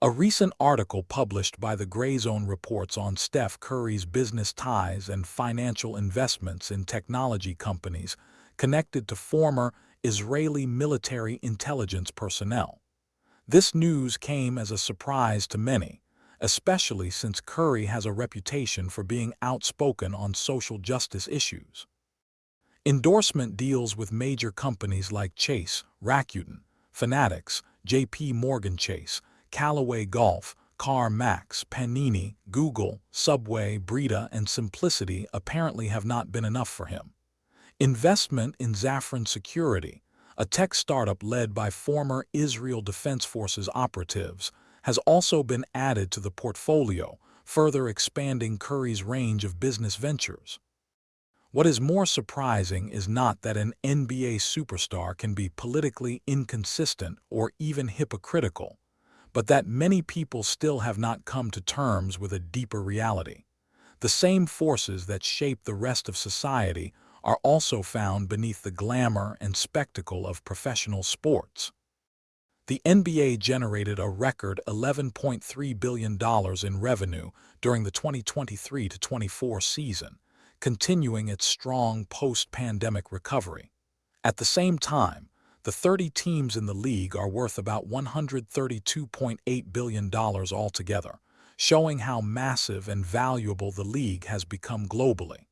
A recent article published by the Grayzone reports on Steph Curry's business ties and financial investments in technology companies connected to former Israeli military intelligence personnel. This news came as a surprise to many, especially since Curry has a reputation for being outspoken on social justice issues. Endorsement deals with major companies like Chase, Rakuten, Fanatics, J.P. Morgan Chase, Callaway Golf, CarMax, Panini, Google, Subway, Brita, and Simplicity apparently have not been enough for him. Investment in Zafran Security, a tech startup led by former Israel Defense Forces operatives, has also been added to the portfolio, further expanding Curry's range of business ventures. What is more surprising is not that an NBA superstar can be politically inconsistent or even hypocritical, but that many people still have not come to terms with a deeper reality. The same forces that shape the rest of society are also found beneath the glamour and spectacle of professional sports. The NBA generated a record $11.3 billion in revenue during the 2023-24 season, continuing its strong post-pandemic recovery. At the same time, the 30 teams in the league are worth about $132.8 billion altogether, showing how massive and valuable the league has become globally.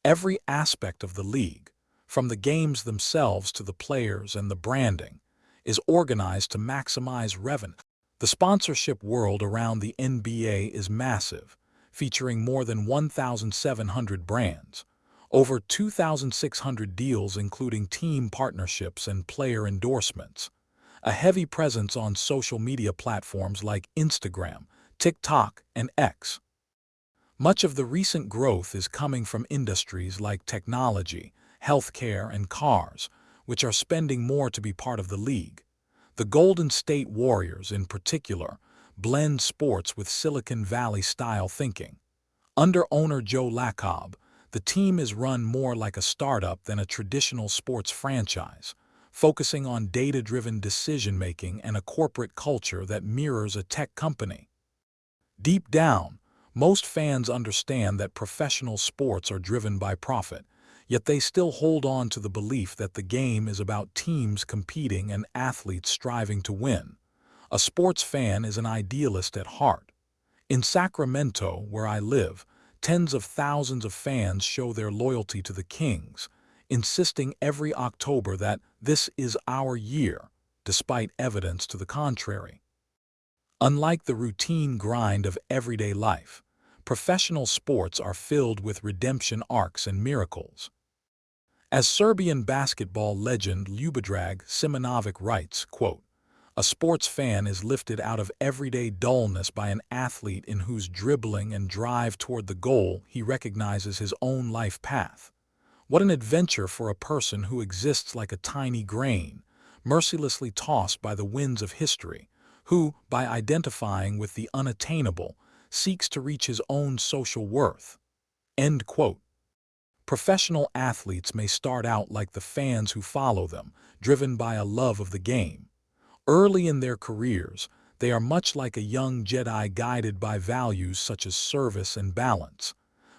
Every aspect of the league, from the games themselves to the players and the branding, is organized to maximize revenue. The sponsorship world around the NBA is massive, featuring more than 1,700 brands, over 2,600 deals including team partnerships and player endorsements, a heavy presence on social media platforms like Instagram, TikTok, and X. Much of the recent growth is coming from industries like technology, healthcare, and cars, which are spending more to be part of the league. The Golden State Warriors, in particular, blend sports with Silicon Valley-style thinking. Under owner Joe Lacob, the team is run more like a startup than a traditional sports franchise, focusing on data-driven decision-making and a corporate culture that mirrors a tech company. Deep down, most fans understand that professional sports are driven by profit, yet they still hold on to the belief that the game is about teams competing and athletes striving to win. A sports fan is an idealist at heart. In Sacramento, where I live, tens of thousands of fans show their loyalty to the Kings, insisting every October that this is our year, despite evidence to the contrary. Unlike the routine grind of everyday life, professional sports are filled with redemption arcs and miracles. As Serbian basketball legend Ljubodrag Simonovic writes, quote, "A sports fan is lifted out of everyday dullness by an athlete in whose dribbling and drive toward the goal he recognizes his own life path. What an adventure for a person who exists like a tiny grain, mercilessly tossed by the winds of history, who, by identifying with the unattainable, seeks to reach his own social worth." End quote. Professional athletes may start out like the fans who follow them, driven by a love of the game. Early in their careers, they are much like a young Jedi guided by values such as service and balance.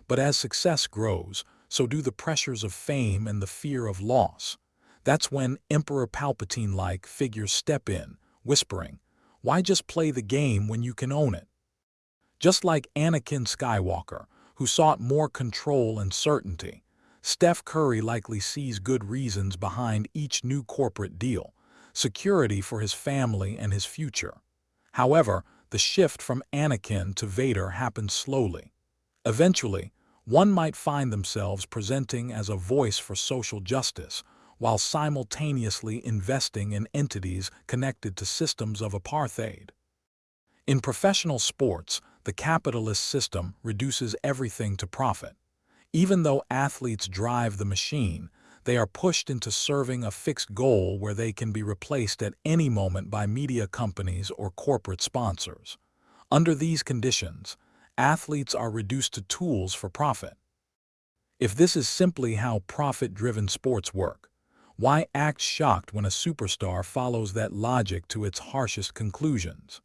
But as success grows, so do the pressures of fame and the fear of loss. That's when Emperor Palpatine-like figures step in, whispering, "Why just play the game when you can own it?" Just like Anakin Skywalker, who sought more control and certainty, Steph Curry likely sees good reasons behind each new corporate deal, security for his family and his future. However, the shift from Anakin to Vader happens slowly. Eventually, one might find themselves presenting as a voice for social justice, while simultaneously investing in entities connected to systems of apartheid. In professional sports, the capitalist system reduces everything to profit. Even though athletes drive the machine, they are pushed into serving a fixed goal where they can be replaced at any moment by media companies or corporate sponsors. Under these conditions, athletes are reduced to tools for profit. If this is simply how profit-driven sports work, why act shocked when a superstar follows that logic to its harshest conclusions?